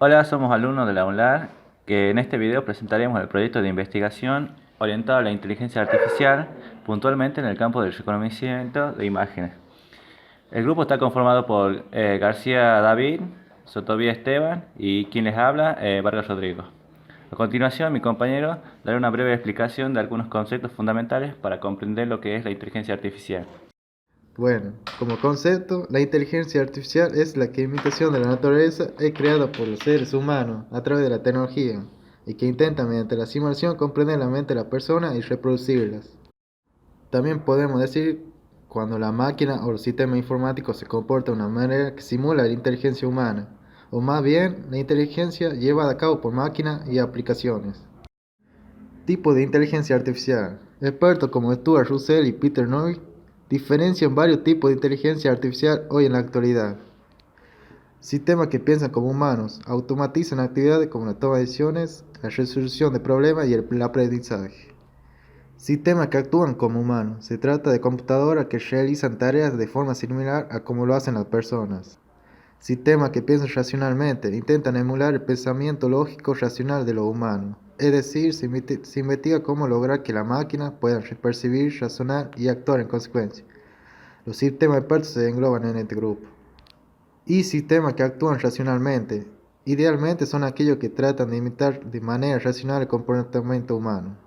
Hola, somos alumnos de la UNLAR, que en este video presentaremos el proyecto de investigación orientado a la inteligencia artificial, puntualmente en el campo del reconocimiento de imágenes. El grupo está conformado por García David, Sotovía Esteban y quien les habla, Vargas Rodrigo. A continuación, mi compañero dará una breve explicación de algunos conceptos fundamentales para comprender lo que es la inteligencia artificial. Bueno, como concepto, la inteligencia artificial es la que imitación de la naturaleza es creada por los seres humanos a través de la tecnología y que intenta mediante la simulación comprender la mente de la persona y reproducirlas. También podemos decir cuando la máquina o el sistema informático se comporta de una manera que simula la inteligencia humana, o más bien la inteligencia llevada a cabo por máquinas y aplicaciones. Tipo de inteligencia artificial. Expertos como Stuart Russell y Peter Noy diferencian varios tipos de inteligencia artificial hoy en la actualidad. Sistemas que piensan como humanos, automatizan actividades como la toma de decisiones, la resolución de problemas y el aprendizaje. Sistemas que actúan como humanos. Se trata de computadoras que realizan tareas de forma similar a como lo hacen las personas. Sistemas que piensan racionalmente, intentan emular el pensamiento lógico racional de lo humano. Es decir, se investiga cómo lograr que la máquina pueda percibir, razonar y actuar en consecuencia. Los sistemas expertos se engloban en este grupo. Y sistemas que actúan racionalmente. Idealmente son aquellos que tratan de imitar de manera racional el comportamiento humano.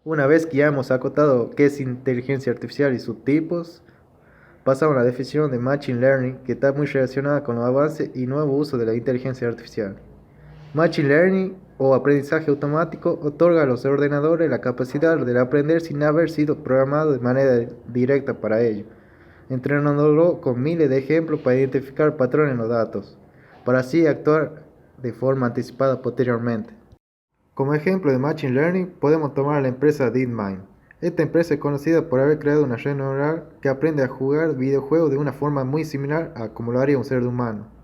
Una vez que ya hemos acotado qué es inteligencia artificial y sus tipos, pasamos a la definición de Machine Learning, que está muy relacionada con los avances y nuevo uso de la inteligencia artificial. Machine Learning o aprendizaje automático otorga a los ordenadores la capacidad de aprender sin haber sido programado de manera directa para ello, entrenándolo con miles de ejemplos para identificar patrones en los datos, para así actuar de forma anticipada posteriormente. Como ejemplo de Machine Learning podemos tomar a la empresa DeepMind. Esta empresa es conocida por haber creado una red neural que aprende a jugar videojuegos de una forma muy similar a como lo haría un ser humano.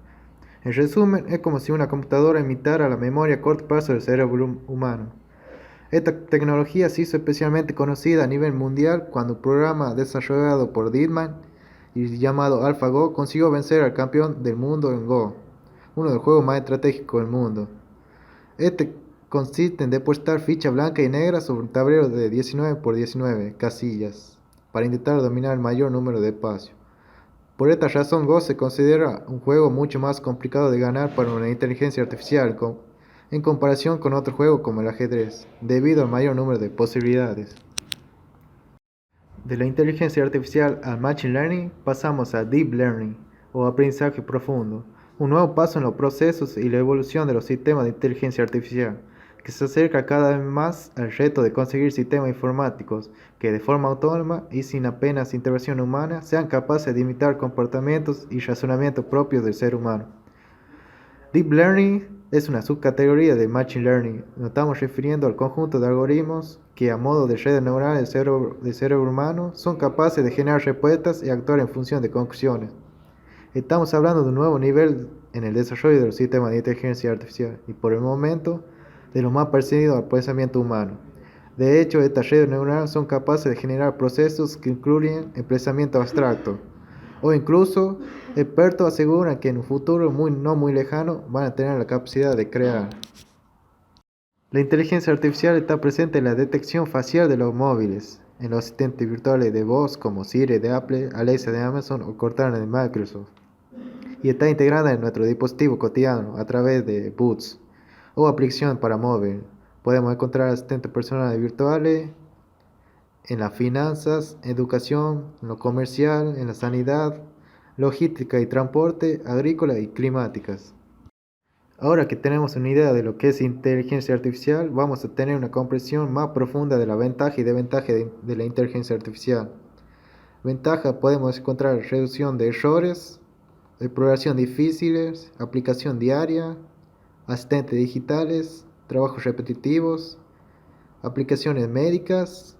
En resumen, es como si una computadora imitara la memoria a corto plazo del cerebro humano. Esta tecnología se hizo especialmente conocida a nivel mundial cuando un programa desarrollado por DeepMind y llamado AlphaGo consiguió vencer al campeón del mundo en Go, uno de los juegos más estratégicos del mundo. Este consiste en depositar fichas blancas y negras sobre un tablero de 19 por 19 casillas para intentar dominar el mayor número de espacios. Por esta razón, Go se considera un juego mucho más complicado de ganar para una inteligencia artificial en comparación con otros juegos como el ajedrez, debido al mayor número de posibilidades. De la inteligencia artificial al Machine Learning pasamos a Deep Learning o aprendizaje profundo, un nuevo paso en los procesos y la evolución de los sistemas de inteligencia artificial, que se acerca cada vez más al reto de conseguir sistemas informáticos que de forma autónoma y sin apenas intervención humana sean capaces de imitar comportamientos y razonamientos propios del ser humano. Deep Learning es una subcategoría de Machine Learning. Nos estamos refiriendo al conjunto de algoritmos que, a modo de redes neurales del cerebro humano, son capaces de generar respuestas y actuar en función de conclusiones. Estamos hablando de un nuevo nivel en el desarrollo de los sistemas de inteligencia artificial y, por el momento, de lo más parecido al pensamiento humano. De hecho, estas redes neurales son capaces de generar procesos que incluyen el pensamiento abstracto, o incluso expertos aseguran que en un futuro no muy lejano van a tener la capacidad de crear. La inteligencia artificial está presente en la detección facial de los móviles, en los asistentes virtuales de voz como Siri de Apple, Alexa de Amazon o Cortana de Microsoft, y está integrada en nuestro dispositivo cotidiano a través de bots o aplicaciones para móvil. Podemos encontrar asistentes personales virtuales en las finanzas, educación, en lo comercial, en la sanidad, logística y transporte, agrícola y climáticas. Ahora que tenemos una idea de lo que es inteligencia artificial, vamos a tener una comprensión más profunda de la ventaja y desventaja de la inteligencia artificial. Ventaja podemos encontrar reducción de errores, exploración difíciles, aplicación diaria, asistentes digitales, trabajos repetitivos, aplicaciones médicas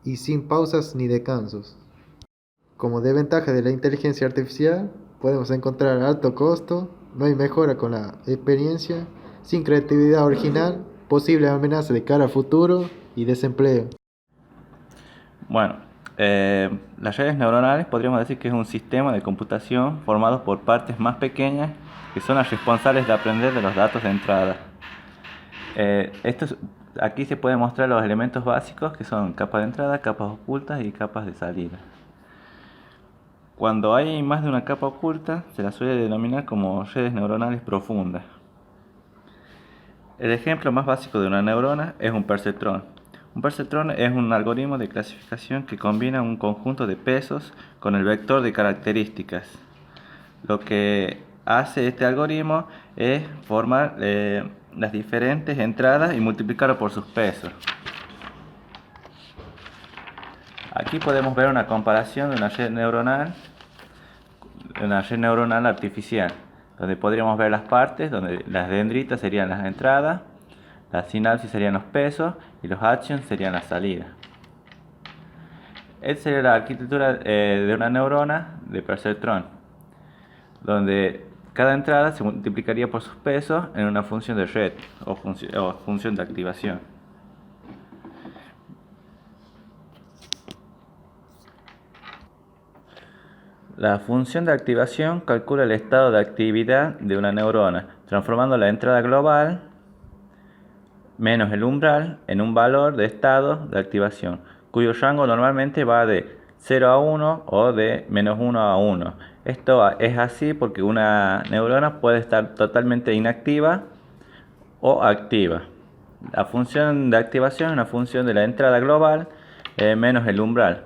y sin pausas ni descansos. Como desventaja de la inteligencia artificial, podemos encontrar alto costo, no hay mejora con la experiencia, sin creatividad original, posible amenaza de cara al futuro y desempleo. Bueno, Las redes neuronales podríamos decir que es un sistema de computación formado por partes más pequeñas que son las responsables de aprender de los datos de entrada. Aquí se pueden mostrar los elementos básicos que son capas de entrada, capas ocultas y capas de salida. Cuando hay más de una capa oculta, se la suele denominar como redes neuronales profundas. El ejemplo más básico de una neurona es un perceptrón. Un perceptrón es un algoritmo de clasificación que combina un conjunto de pesos con el vector de características. Lo que hace este algoritmo es formar las diferentes entradas y multiplicarlo por sus pesos. Aquí podemos ver una comparación de una red neuronal artificial, donde podríamos ver las partes, donde las dendritas serían las entradas, las sinapsis serían los pesos y los actions serían las salidas. Esta sería la arquitectura de una neurona de perceptrón, donde cada entrada se multiplicaría por sus pesos en una función de red o función de activación. La función de activación calcula el estado de actividad de una neurona, transformando la entrada global menos el umbral en un valor de estado de activación, cuyo rango normalmente va de 0 a 1 o de menos 1 a 1. Esto es así porque una neurona puede estar totalmente inactiva o activa. La función de activación es una función de la entrada global menos el umbral.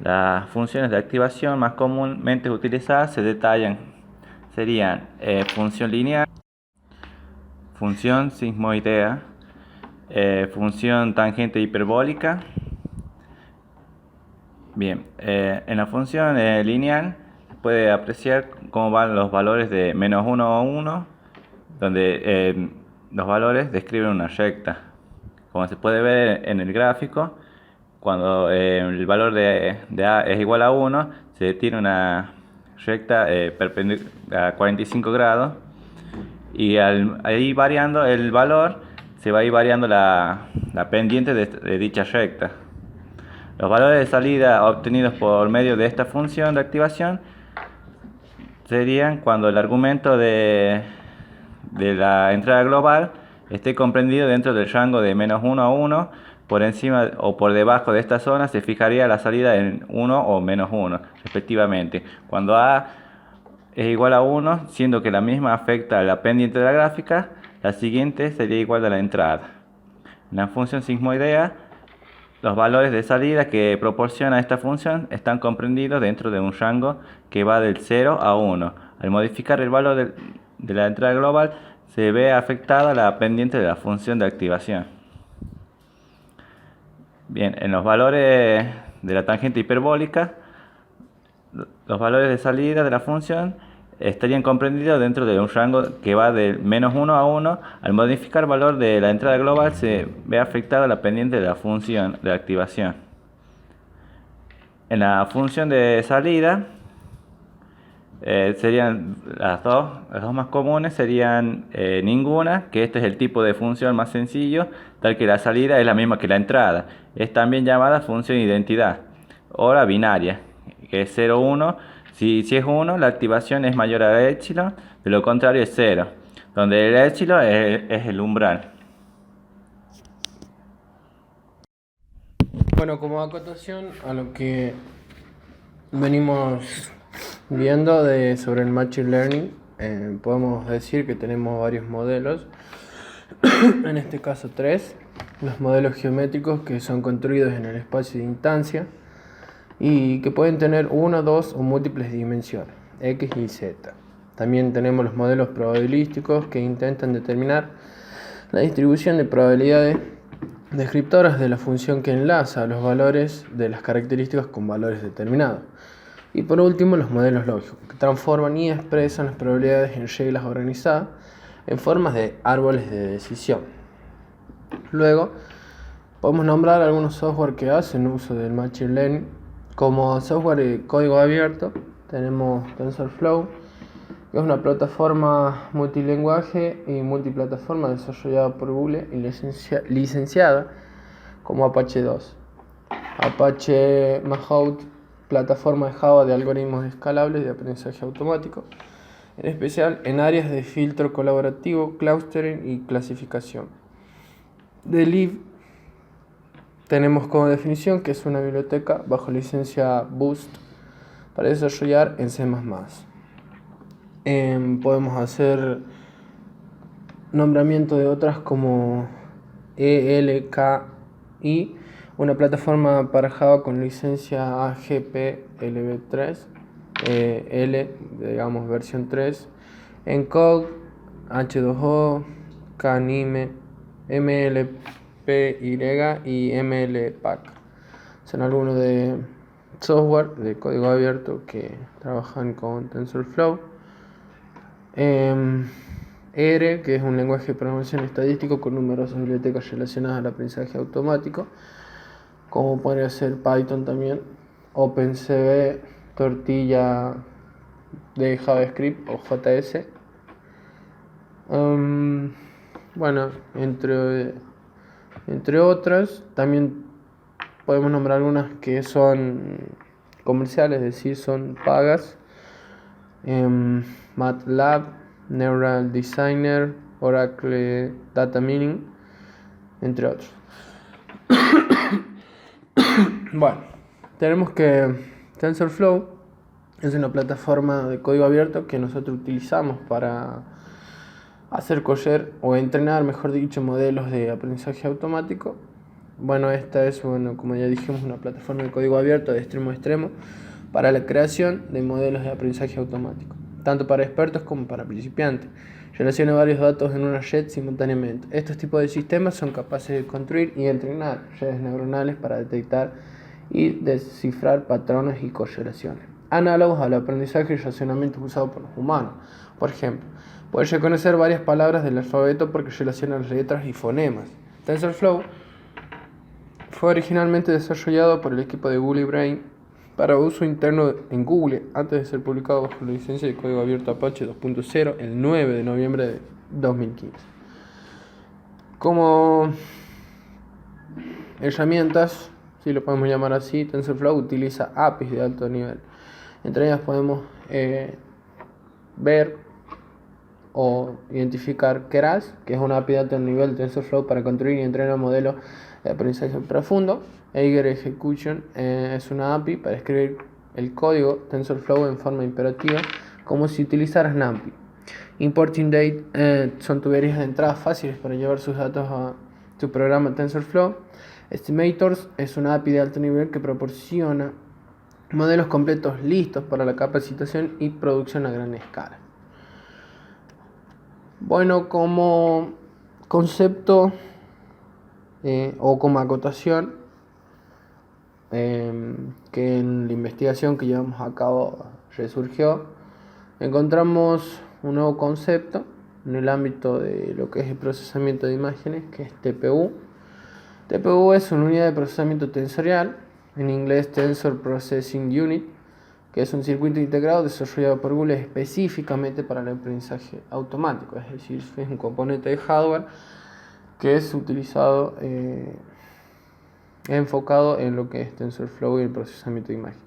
Las funciones de activación más comúnmente utilizadas se detallan. Serían función lineal, función sigmoidea, función tangente hiperbólica. Bien, en la función lineal se puede apreciar cómo van los valores de menos 1 a 1, donde los valores describen una recta. Como se puede ver en el gráfico, cuando el valor de A es igual a 1, se tiene una recta perpendicular a 45 grados y al ir variando el valor, se va a ir variando la pendiente de dicha recta. Los valores de salida obtenidos por medio de esta función de activación serían cuando el argumento de la entrada global esté comprendido dentro del rango de menos 1 a 1, por encima o por debajo de esta zona se fijaría la salida en 1 o menos 1 respectivamente. Cuando A es igual a 1, siendo que la misma afecta a la pendiente de la gráfica, la siguiente sería igual a la entrada. En la función sigmoidea, los valores de salida que proporciona esta función están comprendidos dentro de un rango que va del 0 a 1. Al modificar el valor de la entrada global, se ve afectada la pendiente de la función de activación. Bien, en los valores de la tangente hiperbólica, los valores de salida de la función estarían comprendidos dentro de un rango que va de menos 1 a 1. Al modificar el valor de la entrada global, se ve afectada la pendiente de la función de activación. En la función de salida, serían las dos más comunes serían ninguna, que este es el tipo de función más sencillo, tal que la salida es la misma que la entrada. Es también llamada función identidad, o la binaria, que es 0, 1. Si es 1, la activación es mayor a epsilon, de lo contrario es 0, donde el epsilon es el umbral. Bueno, como acotación a lo que venimos viendo sobre el Machine Learning, podemos decir que tenemos varios modelos, en este caso 3, los modelos geométricos que son construidos en el espacio de instancia y que pueden tener 1, 2 o múltiples dimensiones, X y Z. También tenemos los modelos probabilísticos que intentan determinar la distribución de probabilidades descriptoras de la función que enlaza los valores de las características con valores determinados. Y por último, los modelos lógicos, que transforman y expresan las probabilidades en reglas organizadas en formas de árboles de decisión. Luego, podemos nombrar algunos software que hacen uso del Machine Learning. Como software de código abierto, tenemos TensorFlow, que es una plataforma multilingüe y multiplataforma desarrollada por Google y licenciada como Apache 2. Apache Mahout, plataforma de Java de algoritmos escalables de aprendizaje automático, en especial en áreas de filtro colaborativo, clustering y clasificación. De lib tenemos como definición que es una biblioteca bajo licencia Boost para desarrollar en C++. Podemos hacer nombramiento de otras como ELKI, una plataforma para Java con licencia AGPLB3, digamos versión 3, Encode, H2O, Kanime, MLPY y MLPAC. Son algunos de software de código abierto que trabajan con TensorFlow. R, que es un lenguaje de programación estadístico con numerosas bibliotecas relacionadas al aprendizaje automático, como podría ser Python también, OpenCV, Tortilla de JavaScript o JS. Bueno, entre otras, también podemos nombrar algunas que son comerciales, es decir, son pagas. MATLAB, Neural Designer, Oracle Data Mining, entre otros. Bueno, tenemos que TensorFlow es una plataforma de código abierto que nosotros utilizamos para hacer correr o entrenar, mejor dicho, modelos de aprendizaje automático. Bueno, esta es, como ya dijimos, una plataforma de código abierto de extremo a extremo para la creación de modelos de aprendizaje automático, tanto para expertos como para principiantes. Relaciona varios datos en una red simultáneamente. Estos tipos de sistemas son capaces de construir y entrenar redes neuronales para detectar y descifrar patrones y correlaciones, análogos al aprendizaje y razonamiento usado por los humanos. Por ejemplo, puede reconocer varias palabras del alfabeto porque relaciona letras y fonemas. TensorFlow fue originalmente desarrollado por el equipo de Google Brain para uso interno en Google antes de ser publicado bajo la licencia de código abierto Apache 2.0 el 9 de noviembre de 2015. Como herramientas, si lo podemos llamar así, TensorFlow utiliza APIs de alto nivel. Entre ellas podemos ver o identificar Keras, que es una API de alto nivel de TensorFlow para construir y entrenar modelos de aprendizaje profundo. Eiger Execution es una API para escribir el código TensorFlow en forma imperativa, como si utilizaras NumPy. Importing Date son tuberías de entrada fáciles para llevar sus datos a tu programa TensorFlow. Estimators es una API de alto nivel que proporciona modelos completos listos para la capacitación y producción a gran escala. Bueno, como concepto o como acotación, que en la investigación que llevamos a cabo resurgió, encontramos un nuevo concepto en el ámbito de lo que es el procesamiento de imágenes, que es TPU. TPU es una unidad de procesamiento tensorial, en inglés Tensor Processing Unit, que es un circuito integrado desarrollado por Google específicamente para el aprendizaje automático, es decir, es un componente de hardware que es utilizado enfocado en lo que es TensorFlow y el procesamiento de imagen.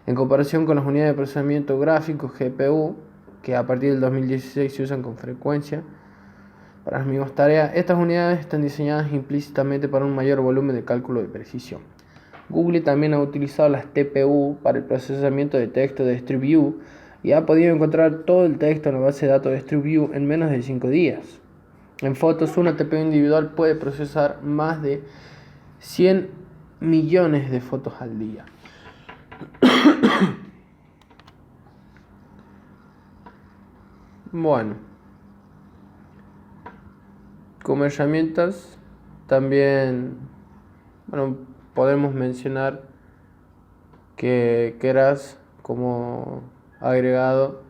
En comparación con las unidades de procesamiento gráfico GPU, que a partir del 2016 se usan con frecuencia para las mismas tareas, estas unidades están diseñadas implícitamente para un mayor volumen de cálculo de precisión. Google también ha utilizado las TPU para el procesamiento de texto de StreetView y ha podido encontrar todo el texto en la base de datos de StreetView en menos de 5 días. En fotos, una TPU individual puede procesar más de 100 millones de fotos al día. Bueno, como herramientas también podemos mencionar que Keras como agregado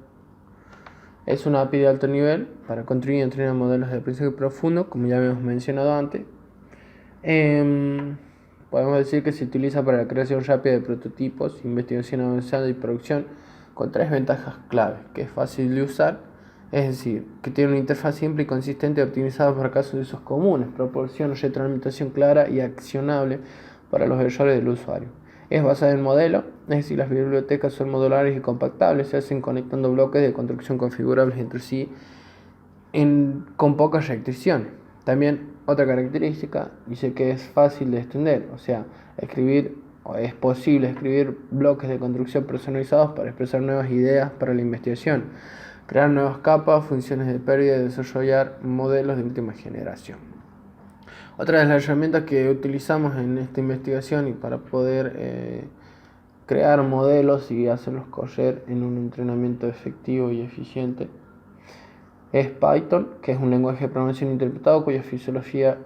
es una API de alto nivel para construir y entrenar modelos de aprendizaje profundo, como ya habíamos mencionado antes. Podemos decir que se utiliza para la creación rápida de prototipos, investigación avanzada y producción, con 3 ventajas clave: que es fácil de usar, es decir, que tiene una interfaz simple y consistente optimizada para casos de usos comunes, proporciona retroalimentación clara y accionable para los errores del usuario. Es basada en modelo, es decir, las bibliotecas son modulares y compactables, se hacen conectando bloques de construcción configurables entre sí con pocas restricciones. También otra característica dice que es fácil de extender, o sea, es posible escribir bloques de construcción personalizados para expresar nuevas ideas para la investigación, crear nuevas capas, funciones de pérdida y desarrollar modelos de última generación. Otra de las herramientas que utilizamos en esta investigación y para poder crear modelos y hacerlos correr en un entrenamiento efectivo y eficiente es Python, que es un lenguaje de programación interpretado cuya filosofía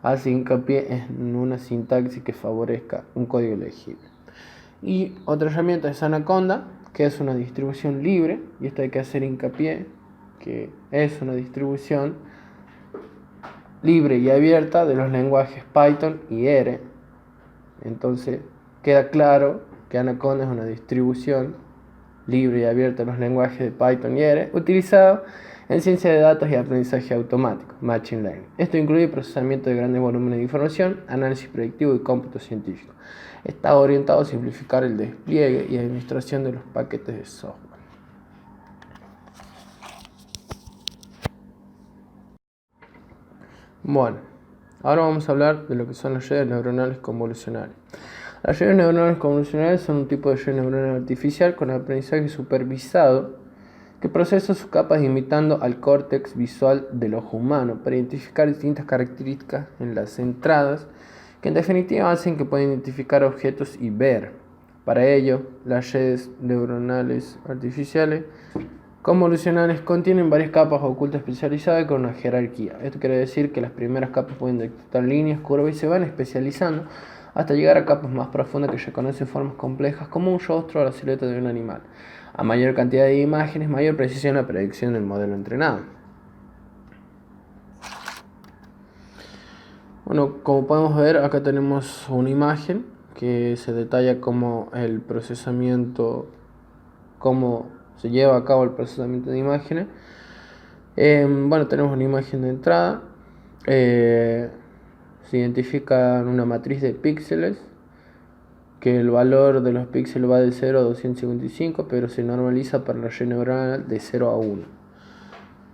hace hincapié en una sintaxis que favorezca un código legible. Y otra herramienta es Anaconda, que es una distribución libre, y esto hay que hacer hincapié, que es una distribución libre y abierta de los lenguajes Python y R. Entonces queda claro que Anaconda es una distribución libre y abierta de los lenguajes de Python y R, utilizado en ciencia de datos y aprendizaje automático, Machine Learning. Esto incluye procesamiento de grandes volúmenes de información, análisis predictivo y cómputo científico. Está orientado a simplificar el despliegue y administración de los paquetes de software. Bueno, ahora vamos a hablar de lo que son las redes neuronales convolucionales. Las redes neuronales convolucionales son un tipo de red neuronal artificial con aprendizaje supervisado que procesa sus capas imitando al córtex visual del ojo humano para identificar distintas características en las entradas que en definitiva hacen que pueda identificar objetos y ver. Para ello, las redes neuronales artificiales convolucionales contienen varias capas ocultas especializadas con una jerarquía. Esto quiere decir que las primeras capas pueden detectar líneas, curvas y se van especializando hasta llegar a capas más profundas que reconocen formas complejas como un rostro o la silueta de un animal. A mayor cantidad de imágenes, mayor precisión en la predicción del modelo entrenado. Bueno, como podemos ver, acá tenemos una imagen que se detalla cómo el procesamiento, cómo se lleva a cabo el procesamiento de imágenes. Bueno, tenemos una imagen de entrada. Se identifica una matriz de píxeles, que el valor de los píxeles va de 0 a 255, pero se normaliza para la red neuronal de 0 a 1.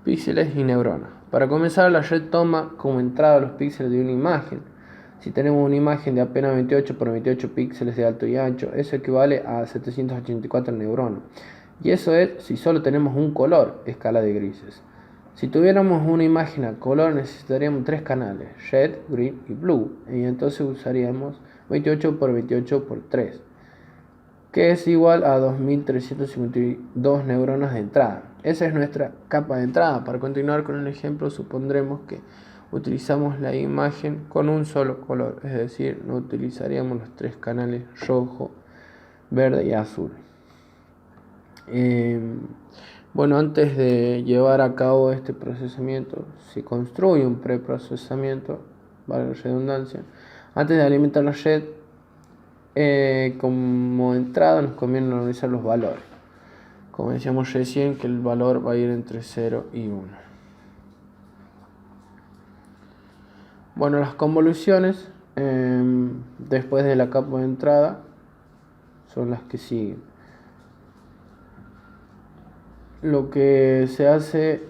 Píxeles y neuronas. Para comenzar, la red toma como entrada los píxeles de una imagen. Si tenemos una imagen de apenas 28 por 28 píxeles de alto y ancho, eso equivale a 784 neuronas. Y eso es si solo tenemos un color, escala de grises. Si tuviéramos una imagen a color necesitaríamos 3 canales, red, green y blue, y entonces usaríamos 28 por 28 por 3, que es igual a 2352 neuronas de entrada. Esa es nuestra capa de entrada. Para continuar con el ejemplo, supondremos que utilizamos la imagen con un solo color, es decir, no utilizaríamos los 3 canales rojo, verde y azul. Bueno, antes de llevar a cabo este procesamiento, se construye un preprocesamiento, vale la redundancia. Antes de alimentar la red, como entrada nos conviene normalizar los valores. Como decíamos recién, que el valor va a ir entre 0 y 1. Bueno, las convoluciones, después de la capa de entrada, son las que siguen. Lo que se hace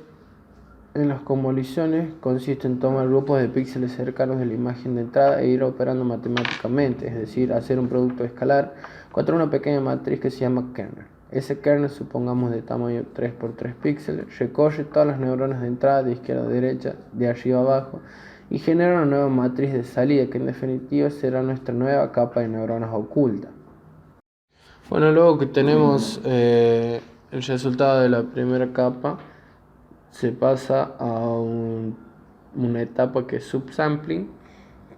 en las convoluciones consiste en tomar grupos de píxeles cercanos de la imagen de entrada e ir operando matemáticamente, es decir, hacer un producto escalar contra una pequeña matriz que se llama kernel. Ese kernel, supongamos de tamaño 3 por 3 píxeles, recorre todas las neuronas de entrada de izquierda a derecha, de arriba a abajo, y genera una nueva matriz de salida que en definitiva será nuestra nueva capa de neuronas oculta. Bueno, luego que tenemos el resultado de la primera capa, se pasa a una etapa que es subsampling,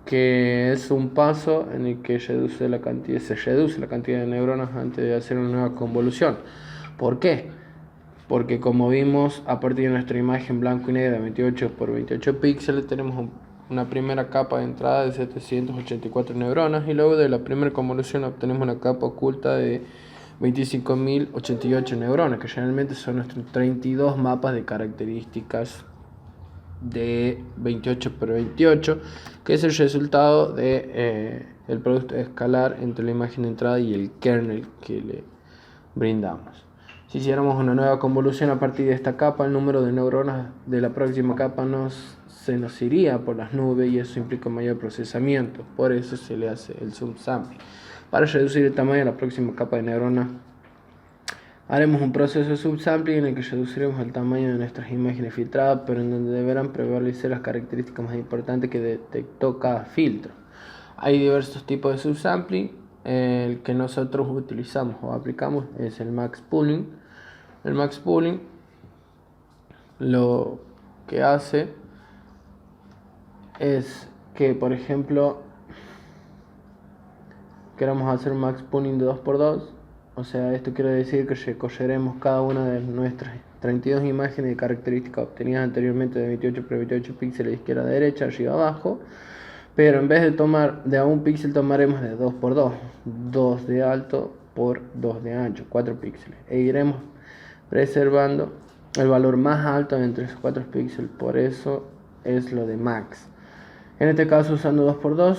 que es un paso en el que se reduce la cantidad de neuronas antes de hacer una nueva convolución. ¿Por qué? Porque como vimos, a partir de nuestra imagen blanco y negro de 28 por 28 píxeles, tenemos una primera capa de entrada de 784 neuronas y luego de la primera convolución obtenemos una capa oculta de 25.088 neuronas, que generalmente son nuestros 32 mapas de características de 28×28, que es el resultado de el producto escalar entre la imagen de entrada y el kernel que le brindamos. Si hiciéramos una nueva convolución a partir de esta capa, el número de neuronas de la próxima capa se nos iría por las nubes y eso implica mayor procesamiento. Por eso se le hace el subsampling. Para reducir el tamaño de la próxima capa de neuronas, haremos un proceso de subsampling en el que reduciremos el tamaño de nuestras imágenes filtradas, pero en donde deberán prevalecer las características más importantes que detectó cada filtro. Hay diversos tipos de subsampling. El que nosotros utilizamos o aplicamos es el max pooling. El max pooling lo que hace es que, por ejemplo, queramos hacer un max pooling de 2×2. O sea, esto quiere decir que recorreremos cada una de nuestras 32 imágenes de características obtenidas anteriormente de 28×28 píxeles de izquierda a derecha, arriba a abajo. Pero en vez de tomar de a un píxel, tomaremos de 2×2, 2 de alto por 2 de ancho, 4 píxeles. E iremos preservando el valor más alto entre esos 4 píxeles, por eso es lo de max. En este caso, usando 2×2,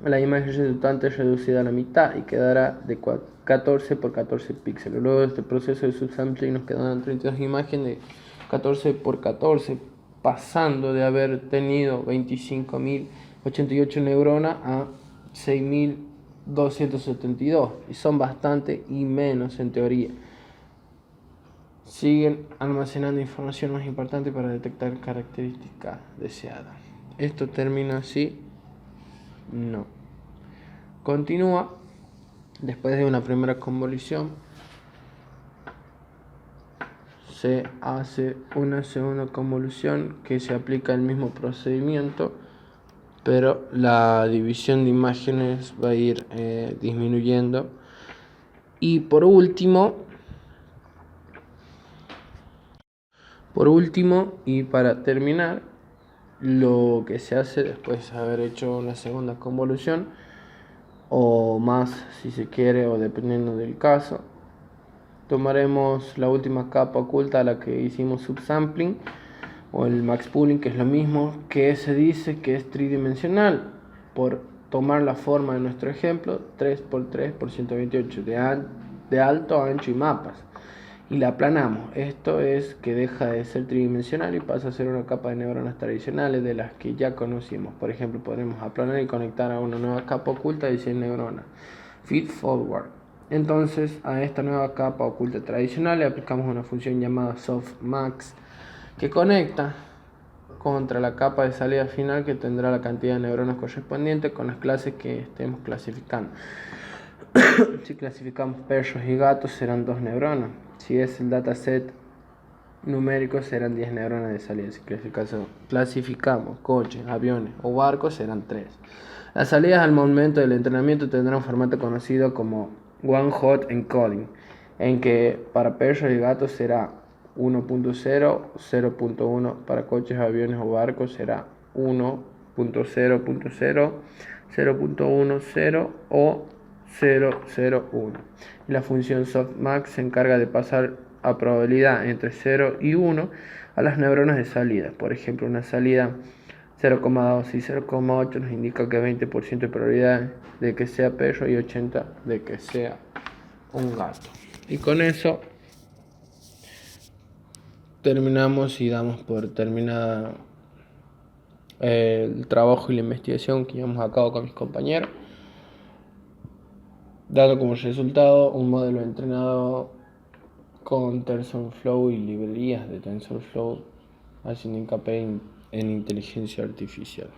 la imagen resultante es reducida a la mitad y quedará de 14×14 píxeles. Luego de este proceso de subsampling nos quedarán 32 imágenes de 14×14, pasando de haber tenido 25.088 neuronas a 6.272, y son bastante y menos en teoría. Siguen almacenando información más importante para detectar características deseadas. ¿Esto termina así? No. Continúa. Después de una primera convolución, se hace una segunda convolución que se aplica el mismo procedimiento, pero la división de imágenes va a ir disminuyendo. Y por último y para terminar, lo que se hace después de haber hecho una segunda convolución, o más si se quiere, o dependiendo del caso, tomaremos la última capa oculta a la que hicimos subsampling, o el max pooling, que es lo mismo, que se dice que es tridimensional, por tomar la forma de nuestro ejemplo, 3×3×128, de alto, ancho y mapas, y la aplanamos. Esto es que deja de ser tridimensional y pasa a ser una capa de neuronas tradicionales de las que ya conocimos. Por ejemplo, podremos aplanar y conectar a una nueva capa oculta de 100 neuronas, feed forward. Entonces, a esta nueva capa oculta tradicional le aplicamos una función llamada softmax, que conecta contra la capa de salida final, que tendrá la cantidad de neuronas correspondiente con las clases que estemos clasificando. Si clasificamos perros y gatos, serán 2 neuronas. Si es el dataset numérico, serán 10 neuronas de salida. Si clasificamos coches, aviones o barcos, serán 3. Las salidas al momento del entrenamiento tendrán un formato conocido como One Hot Encoding, en que para perros y gatos será 1.0, 0.1, para coches, aviones o barcos será 1.0.0, 0.10 o 001. Y la función softmax se encarga de pasar a probabilidad entre 0 y 1 a las neuronas de salida. Por ejemplo, una salida 0,2 y 0,8 nos indica que 20% de probabilidad de que sea perro y 80% de que sea un gato. Y con eso terminamos y damos por terminada el trabajo y la investigación que llevamos a cabo con mis compañeros, dando como resultado un modelo entrenado con TensorFlow y librerías de TensorFlow, haciendo hincapié en inteligencia artificial.